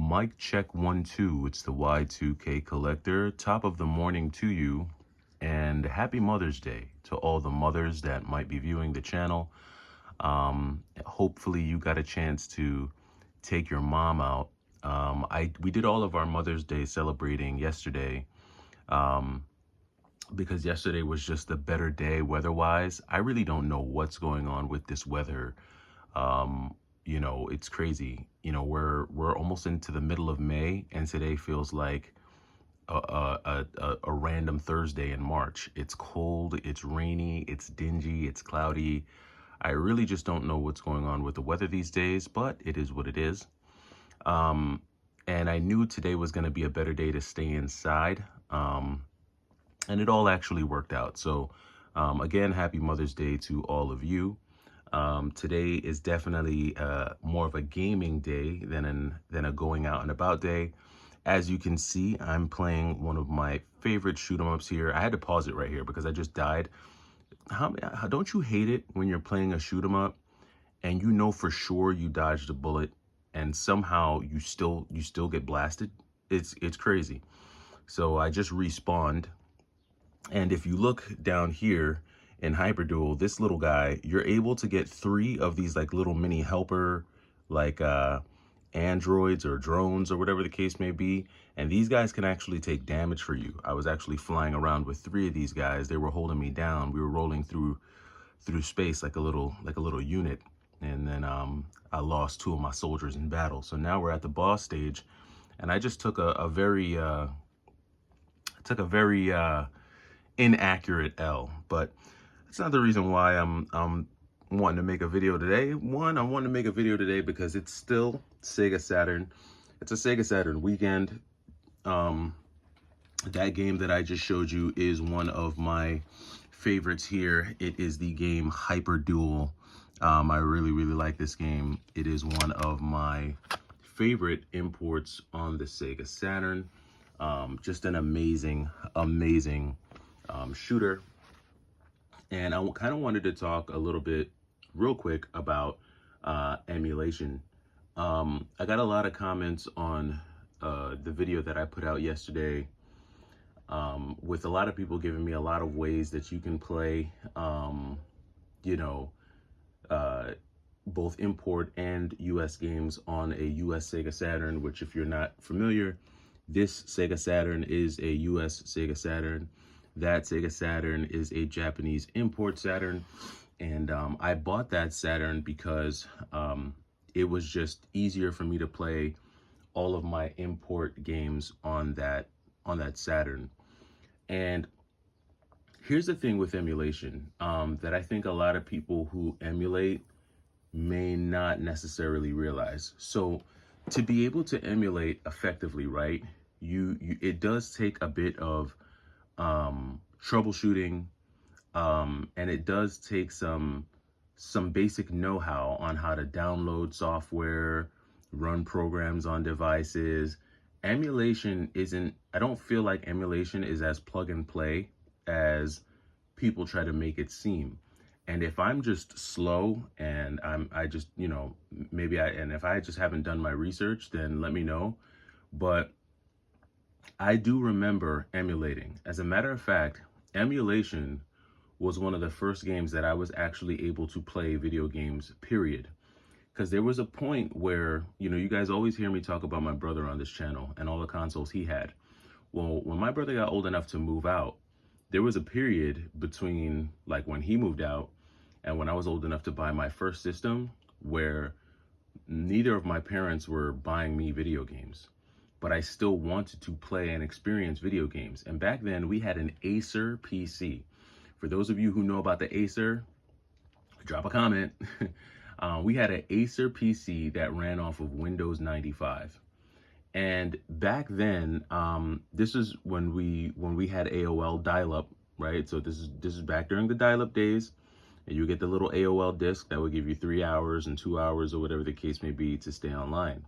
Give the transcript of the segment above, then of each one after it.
Mic check 1 2. It's the Y2K Collector. Top of the morning to you, and happy Mother's Day to all the mothers that might be viewing the channel. Hopefully you got a chance to take your mom out. We did all of our Mother's Day celebrating yesterday, because yesterday was just a better day weather-wise. I really don't know what's going on with this weather. It's crazy. We're almost into the middle of May, and today feels like a random Thursday in March. It's cold, it's rainy, it's dingy, it's cloudy. I really just don't know what's going on with the weather these days, but it is what it is. And I knew today was going to be a better day to stay inside. And it all actually worked out. So again, happy Mother's Day to all of you. Today is definitely more of a gaming day than a going out and about day. As you can see, I'm playing one of my favorite shoot 'em ups here. I had to pause it right here because I just died. How don't you hate it when you're playing a shoot 'em up and you know for sure you dodged a bullet and somehow you still get blasted? It's crazy. So I just respawned, and if you look down here in Hyperduel, this little guy, you're able to get 3 of these like little mini helper, like androids or drones or whatever the case may be, and these guys can actually take damage for you. I was actually flying around with 3 of these guys. They were holding me down. We were rolling through space like a little unit, and then I lost 2 of my soldiers in battle. So now we're at the boss stage, and I just took a very inaccurate L, but it's not the reason why I'm wanting to make a video today. One, I want to make a video today because it's still Sega Saturn. It's a Sega Saturn weekend. That game that I just showed you is one of my favorites here. It is the game Hyperduel. I really like this game. It is one of my favorite imports on the Sega Saturn. Just an amazing shooter. And I kind of wanted to talk a little bit real quick about emulation. I got a lot of comments on the video that I put out yesterday, with a lot of people giving me a lot of ways that you can play, both import and US games on a US Sega Saturn, which, if you're not familiar, this Sega Saturn is a US Sega Saturn. That Sega Saturn is a Japanese import Saturn, and I bought that Saturn because it was just easier for me to play all of my import games on that Saturn. And here's the thing with emulation, that I think a lot of people who emulate may not necessarily realize. So to be able to emulate effectively, right, it does take a bit of troubleshooting, and it does take some basic know-how on how to download software, run programs on devices. Emulation isn't, I don't feel like emulation is as plug and play as people try to make it seem. And if I'm just slow and I just, and if I just haven't done my research, then let me know. But I do remember emulating. As a matter of fact, emulation was one of the first games that I was actually able to play video games, period. Because there was a point where, you guys always hear me talk about my brother on this channel and all the consoles he had. Well, when my brother got old enough to move out, there was a period between like when he moved out and when I was old enough to buy my first system where neither of my parents were buying me video games, but I still wanted to play and experience video games. And back then we had an Acer PC. For those of you who know about the Acer, drop a comment. We had an Acer PC that ran off of Windows 95. And back then, this is when we had AOL dial-up, right? So this is back during the dial-up days. And you get the little AOL disc that would give you 3 hours and 2 hours or whatever the case may be to stay online.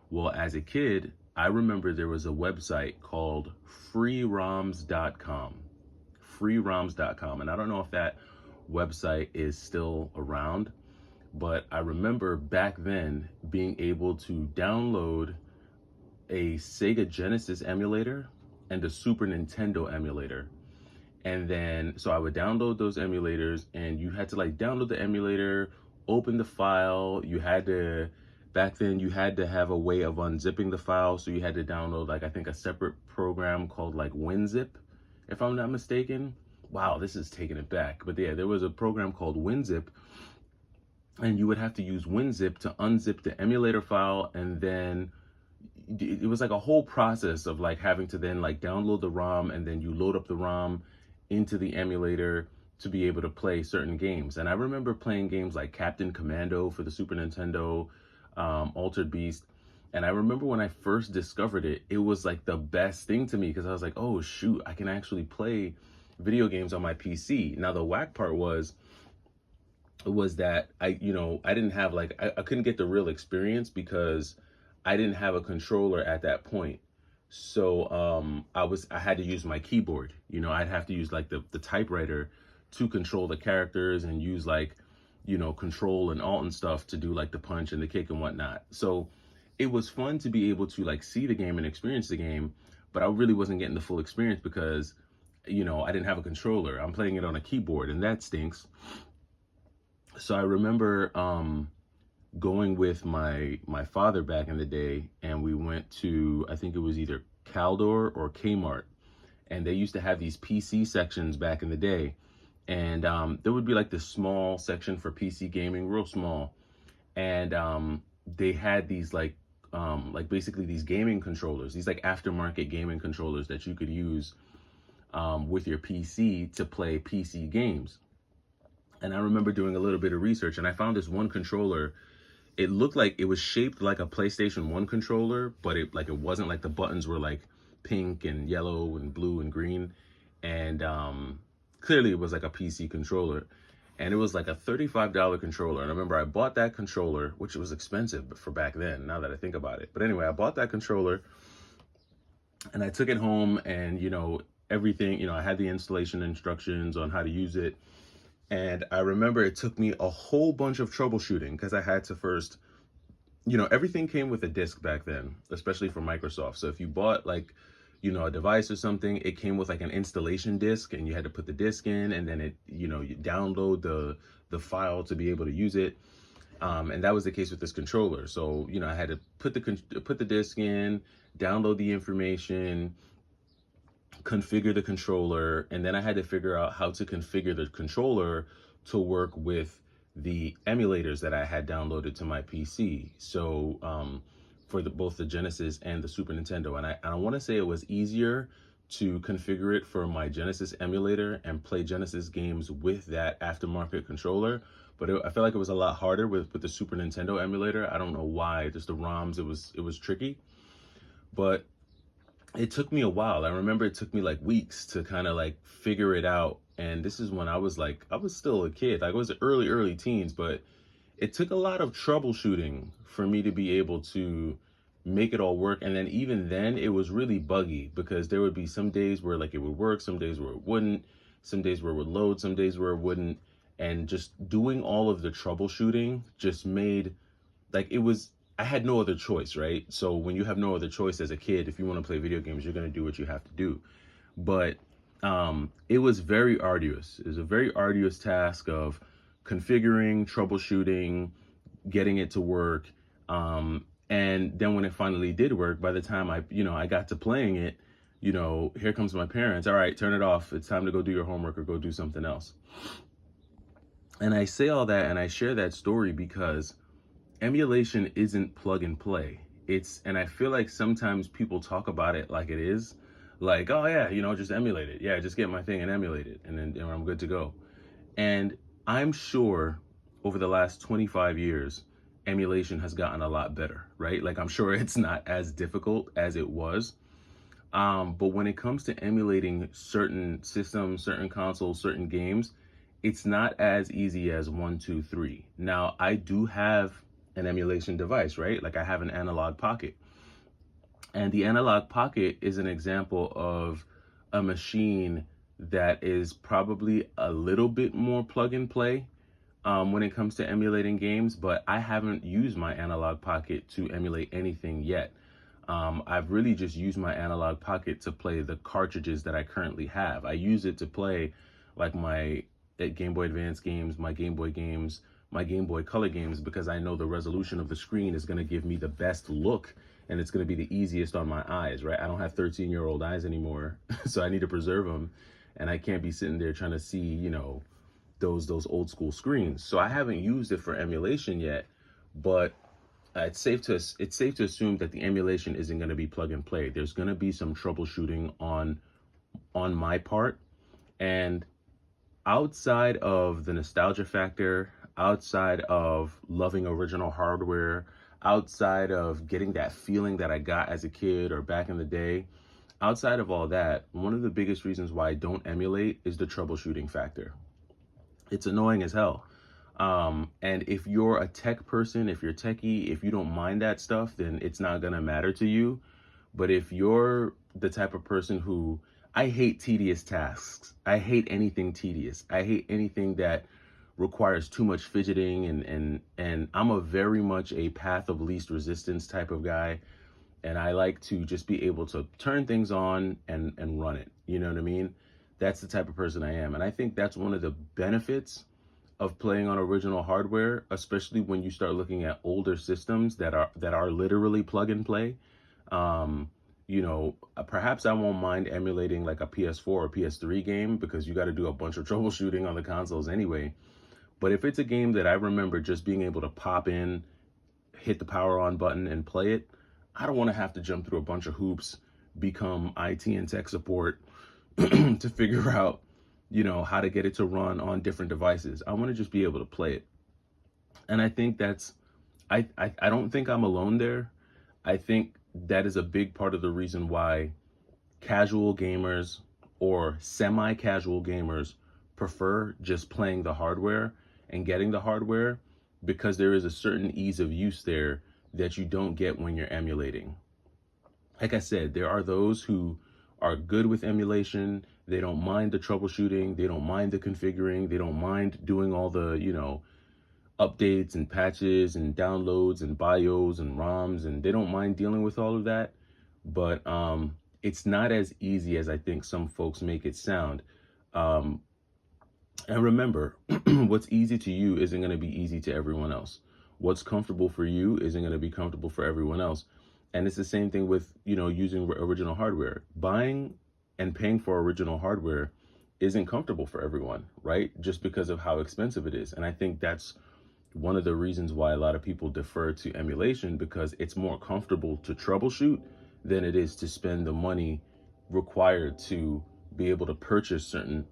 Well, as a kid, I remember there was a website called freeroms.com. Freeroms.com. And I don't know if that website is still around, but I remember back then being able to download a Sega Genesis emulator and a Super Nintendo emulator. And then, so I would download those emulators, and you had to like download the emulator, open the file. You had to, back then, you had to have a way of unzipping the file. So you had to download, like, I think a separate program called like WinZip, if I'm not mistaken. Wow, this is taking it back. But yeah, there was a program called WinZip, and you would have to use WinZip to unzip the emulator file. And then it was like a whole process of like having to then like download the ROM, and then you load up the ROM into the emulator to be able to play certain games. And I remember playing games like Captain Commando for the Super Nintendo, Altered Beast. And I remember when I first discovered it, it was like the best thing to me, because I was like, oh shoot, I can actually play video games on my PC. Now the whack part was that I didn't have like, I couldn't get the real experience because I didn't have a controller at that point. So I had to use my keyboard. I'd have to use like the typewriter to control the characters, and use like, control and alt and stuff to do like the punch and the kick and whatnot. So it was fun to be able to like see the game and experience the game, but I really wasn't getting the full experience because, I didn't have a controller. I'm playing it on a keyboard, and that stinks. So I remember going with my father back in the day, and we went to, I think it was either Caldor or Kmart, and they used to have these PC sections back in the day. And there would be like this small section for PC gaming, real small, and they had these like basically these gaming controllers, these like aftermarket gaming controllers that you could use with your PC to play PC games. And I remember doing a little bit of research, and I found this one controller. It looked like it was shaped like a PlayStation 1 controller, but it wasn't. Like the buttons were like pink and yellow and blue and green. And clearly it was like a PC controller. And it was like a $35 controller. And I remember I bought that controller, which was expensive for back then, now that I think about it. But anyway, I bought that controller, and I took it home, and everything, I had the installation instructions on how to use it. And I remember it took me a whole bunch of troubleshooting, because I had to first, everything came with a disc back then, especially for Microsoft. So if you bought like, a device or something, it came with like an installation disc, and you had to put the disc in, and then it, you download the file to be able to use it. And that was the case with this controller. So, I had to put the disc in, download the information, configure the controller, and then I had to figure out how to configure the controller to work with the emulators that I had downloaded to my PC. So for both the Genesis and the Super Nintendo, and I want to say it was easier to configure it for my Genesis emulator and play Genesis games with that aftermarket controller. But I felt like it was a lot harder with the Super Nintendo emulator. I don't know why. Just the ROMs, it was tricky. But it took me a while. I remember it took me like weeks to kind of like figure it out. And this is when I was still a kid. Like, I was early teens, but it took a lot of troubleshooting for me to be able to make it all work. And then even then it was really buggy, because there would be some days where like it would work, some days where it wouldn't, some days where it would load, some days where it wouldn't. And just doing all of the troubleshooting just made, like, I had no other choice, right? So when you have no other choice as a kid, if you want to play video games, you're going to do what you have to do. But it was very arduous. It was a very arduous task of configuring, troubleshooting, getting it to work. And then when it finally did work, by the time I got to playing it, here comes my parents. All right, turn it off. It's time to go do your homework or go do something else. And I say all that and I share that story because emulation isn't plug and play. And I feel like sometimes people talk about it like it is, like, oh yeah, just emulate it. Yeah, just get my thing and emulate it, and then I'm good to go. And I'm sure over the last 25 years, emulation has gotten a lot better, right? Like, I'm sure it's not as difficult as it was. But when it comes to emulating certain systems, certain consoles, certain games, it's not as easy as 1, 2, 3. Now, I do have an emulation device, right? Like, I have an Analog Pocket. And the Analog Pocket is an example of a machine that is probably a little bit more plug and play when it comes to emulating games, but I haven't used my Analog Pocket to emulate anything yet. I've really just used my Analog Pocket to play the cartridges that I currently have. I use it to play like my Game Boy Advance games, my Game Boy games, my Game Boy Color games, because I know the resolution of the screen is going to give me the best look, and it's going to be the easiest on my eyes, right? I don't have 13-year-old eyes anymore, so I need to preserve them, and I can't be sitting there trying to see, those old school screens. So I haven't used it for emulation yet, but it's safe to assume that the emulation isn't going to be plug and play. There's going to be some troubleshooting on my part, and outside of the nostalgia factor, outside of loving original hardware, outside of getting that feeling that I got as a kid or back in the day, outside of all that, one of the biggest reasons why I don't emulate is the troubleshooting factor. It's annoying as hell. And if you're a tech person, if you're techie, if you don't mind that stuff, then it's not gonna matter to you. But if you're the type of person who, I hate tedious tasks. I hate anything tedious. I hate anything that requires too much fidgeting, and I'm a very much a path of least resistance type of guy. And I like to just be able to turn things on and run it. You know what I mean? That's the type of person I am. And I think that's one of the benefits of playing on original hardware, especially when you start looking at older systems that are literally plug and play. Perhaps I won't mind emulating like a PS4 or PS3 game, because you got to do a bunch of troubleshooting on the consoles anyway. But if it's a game that I remember just being able to pop in, hit the power on button and play it, I don't want to have to jump through a bunch of hoops, become IT and tech support to figure out, how to get it to run on different devices. I want to just be able to play it. And I think I don't think I'm alone there. I think that is a big part of the reason why casual gamers or semi-casual gamers prefer just playing the hardware and getting the hardware, because there is a certain ease of use there that you don't get when you're emulating. Like I said, there are those who are good with emulation. They don't mind the troubleshooting. They don't mind the configuring. They don't mind doing all the, updates and patches and downloads and BIOS and ROMs, and they don't mind dealing with all of that. But it's not as easy as I think some folks make it sound. And remember, what's easy to you isn't going to be easy to everyone else. What's comfortable for you isn't going to be comfortable for everyone else. And it's the same thing with, using original hardware. Buying and paying for original hardware isn't comfortable for everyone, right? Just because of how expensive it is. And I think that's one of the reasons why a lot of people defer to emulation, because it's more comfortable to troubleshoot than it is to spend the money required to be able to purchase certain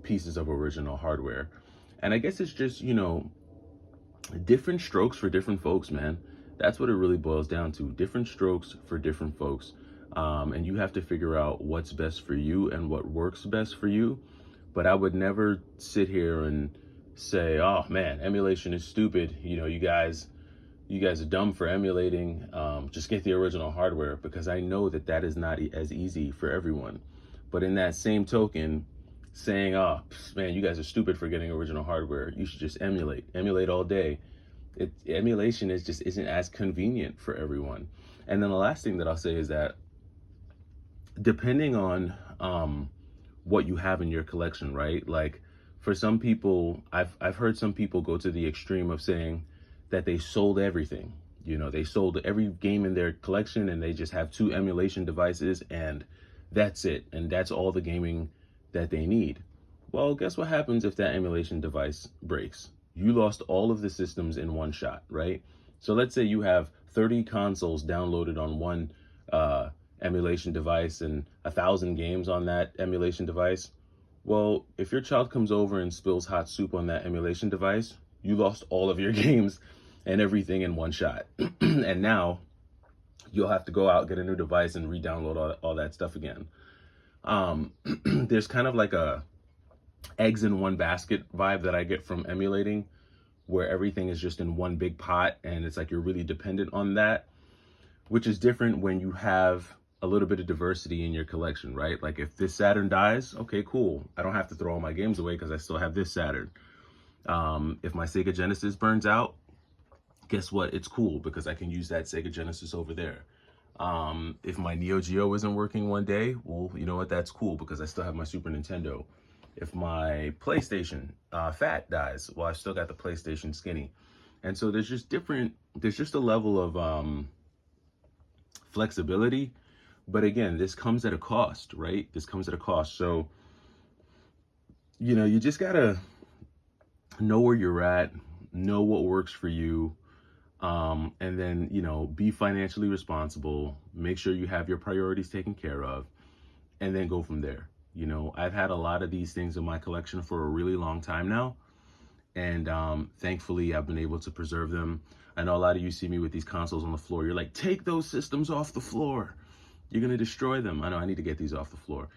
pieces of original hardware. And I guess it's just, different strokes for different folks, man. That's what it really boils down to. Different strokes for different folks. And you have to figure out what's best for you and what works best for you. But I would never sit here and say, oh man, emulation is stupid. You guys are dumb for emulating. Just get the original hardware, because I know that is not as easy for everyone. But in that same token, saying, oh man, you guys are stupid for getting original hardware, you should just emulate all day. Emulation isn't as convenient for everyone. And then the last thing that I'll say is that depending on what you have in your collection, right? Like for some people, I've heard some people go to the extreme of saying that they sold everything. They sold every game in their collection and they just have 2 emulation devices and that's it. And that's all the gaming that they need. Well, guess what happens if that emulation device breaks? You lost all of the systems in one shot, right? So let's say you have 30 consoles downloaded on one emulation device and 1,000 games on that emulation device. Well, if your child comes over and spills hot soup on that emulation device, you lost all of your games and everything in one shot. And now you'll have to go out, get a new device and re-download all that stuff again. There's kind of like a eggs in one basket vibe that I get from emulating, where everything is just in one big pot and it's like you're really dependent on that, which is different when you have a little bit of diversity in your collection, right? Like if this Saturn dies, okay, cool. I don't have to throw all my games away because I still have this Saturn. If my Sega Genesis burns out, guess what? It's cool because I can use that Sega Genesis over there. If my Neo Geo isn't working one day, well, you know what? That's cool because I still have my Super Nintendo. If my PlayStation fat dies, well, I still got the PlayStation skinny. And so there's just a level of flexibility. But again, this comes at a cost, right? This comes at a cost. So, you just gotta know where you're at, know what works for you, and then, be financially responsible, make sure you have your priorities taken care of, and then go from there. I've had a lot of these things in my collection for a really long time now, and thankfully I've been able to preserve them. I know a lot of you see me with these consoles on the floor. You're like, take those systems off the floor. You're going to destroy them. I know I need to get these off the floor.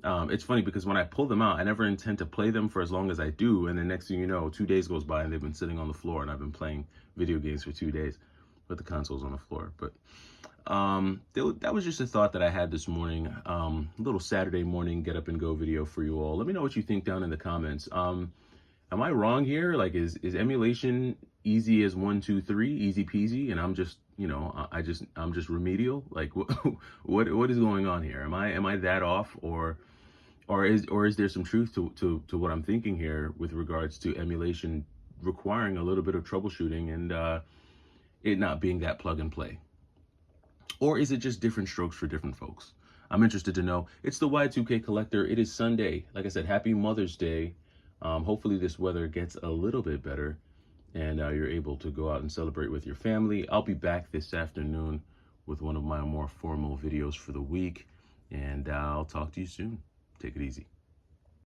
It's funny because when I pull them out, I never intend to play them for as long as I do. And then next thing you know, 2 days goes by and they've been sitting on the floor and I've been playing video games for 2 days with the consoles on the floor. But that was just a thought that I had this morning. Little Saturday morning get up and go video for you all. Let me know what you think down in the comments. Am I wrong here? Like, is emulation easy as 1, 2, 3, easy peasy, and I'm just, I'm just remedial? Like, what is going on here? Am I that off, or is there some truth to what I'm thinking here with regards to emulation requiring a little bit of troubleshooting and it not being that plug and play? Or is it just different strokes for different folks? I'm interested to know. It's the Y2K Collector. It is Sunday. Like I said, happy Mother's Day. Hopefully this weather gets a little bit better and you're able to go out and celebrate with your family. I'll be back this afternoon with one of my more formal videos for the week, and I'll talk to you soon. Take it easy.